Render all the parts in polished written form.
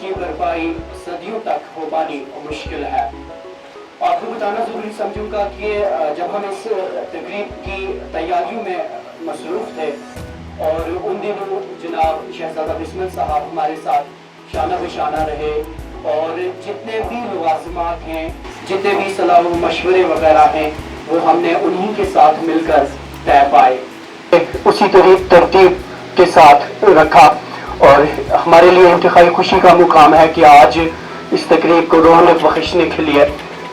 जिसकी भरपाई सदियों तक हो पानी मुश्किल है। आपको बताना ज़रूरी समझूंगा कि जब हम इस तकरीब की तैयारियों में मसरूफ़ थे और उन दिनों जनाब शहजादा बिस्मिल साहब हमारे साथ शाना बशाना रहे और जितने भी लवाज़िमात हैं, जितने भी सलाह व मशवरे वगैरह हैं, वो हमने उन्हीं के साथ मिलकर तय पाए, उसी तरतीब के साथ रखा। और हमारे लिए इंतहाई खुशी का मुकाम है कि आज इस तकरीब को रौनक बख्शने के लिए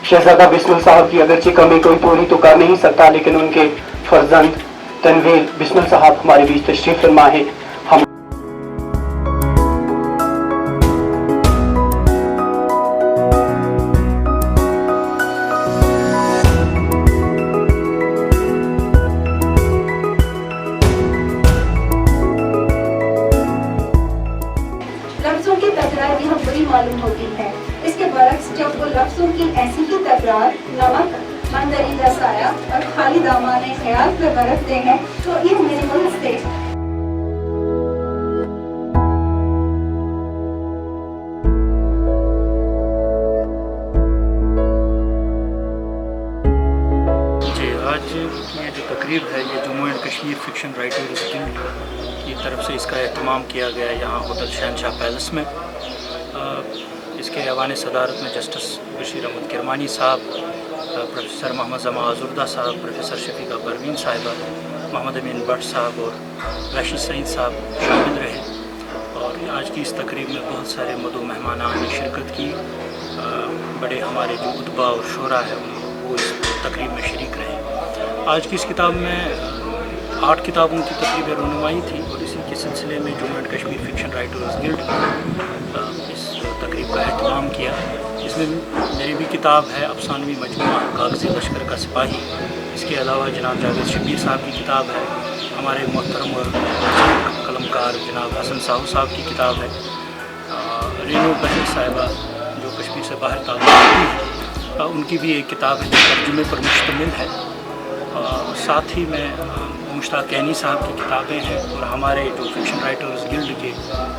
शहजादा बिस्मिल साहब की अगरचे कमी कोई पूरी तो कर नहीं सकता, लेकिन उनके फर्जंद तनवीर बिस्मिल साहब हमारे बीच तशरीफ फरमा है। हम लफ्ज़ों की तकरार भी हम बुरी मालूम होती है। इसके बरक्स जब वो लफ्ज़ों की ऐसी ही तकरार नमक, मंदरीदा साया और खाली दामाने ख्याल पे बरतते हैं तो ये मेरे मुल्क से आज ये जो तकरीब है ये Jammu and Kashmir fiction writers guild की तरफ से इसका एहतमाम किया गया यहाँ होटल शहनशाह पैलेस में। इसके ऐवान सदारत में जस्टिस बशीर अहमद किरमानी साहब, प्रोफेसर मोहम्मद जमा आजुर्दा साहब, प्रोफेसर शफीका परवीन साहिबा, मोहम्मद अमीन भट्ट साहब और रशीद सईद साहब शामिल रहे। और आज की इस तकरीब में बहुत सारे मदो मेहमानान ने शिरकत की। बड़े हमारे जो उदबा और शोरा है वो इस तकरीब में शरीक रहे। आज की इस किताब में 8 किताबों की तकरीब रुनुमाई थी और इसी के सिलसिले में Jammu and Kashmir fiction writers guild इस तकरीब का एहतमाम किया। इसमें मेरी भी किताब है अफसानवी मजमुआ कागज़ी लश्कर का सिपाही। इसके अलावा जनाब जावेद शब्बीर साहब की किताब है, हमारे मोहतरम और कलमकार जनाब हसन साहब की किताब है, रेनू बशीर साहिबा जो कश्मीर से बाहर ताल्लुक़ है उनकी भी एक किताब है जो तर्जुमे पर मुश्तमिल है। साथ ही में मुश्ताक कैनी साहब की किताबें हैं और हमारे जो फिक्शन राइटर्स गिल्ड के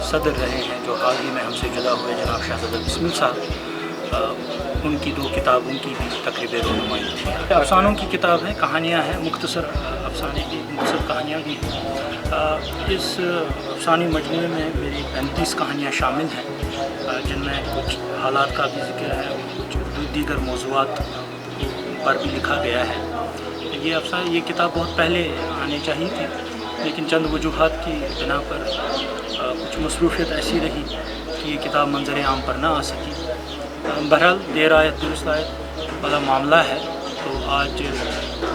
सदर रहे हैं जो हाल ही में हमसे जुदा हुए जनाब शहजादा बिस्मिल साहब, उनकी 2 किताबों की भी तकरीब रुनुमाई थी। अफसानों की किताब है, कहानियाँ हैं, मुख्तसर अफसाने की मुख्तसर कहानियाँ भी हैं। इस अफसानी मजमूए में मेरी 35 कहानियाँ शामिल हैं जिनमें कुछ हालात का भी जिक्र है, कुछ दीगर मौज़ूआत पर भी लिखा गया है। ये किताब बहुत पहले आनी चाहिए थी, लेकिन चंद वजूहात की बिना पर कुछ मसरूफ़ियत ऐसी रही कि ये किताब मंजर आम पर ना आ सकी। बहरहाल देर आयत दुरुस्त आयत वाला मामला है, तो आज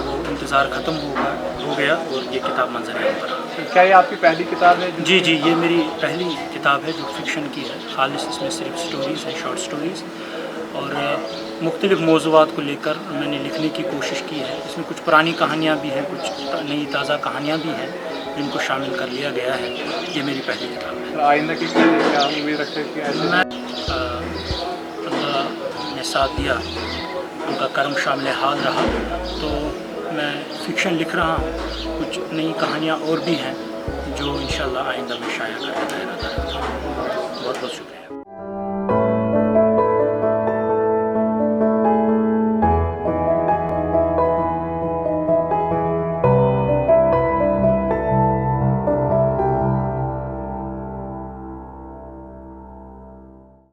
वो इंतज़ार ख़त्म हो गया और ये किताब मंजर आम पर आ गई। क्या ये आपकी पहली किताब है? जी, ये मेरी पहली किताब है जो फिक्शन की है। खालिस इसमें सिर्फ स्टोरीज़ हैं, शॉर्ट स्टोरीज़, और मुख्तलिफ़ मौज़ूआत को लेकर मैंने लिखने की कोशिश की है। इसमें कुछ पुरानी कहानियाँ भी हैं, कुछ नई ताज़ा कहानियाँ भी हैं जिनको शामिल कर लिया गया है। ये मेरी पहली किताब है। आइंदा की क्या उम्मीद रखते हैं कि ऐसे मैं अल्लाह ने साथ दिया, उनका करम शामिल हाल रहा, तो मैं फ़िक्शन लिख रहा हूँ। कुछ नई कहानियाँ और भी हैं जो इंशाअल्लाह आइंदा में शाया करने का इरादा रखता हूँ। बहुत बहुत शुक्रिया।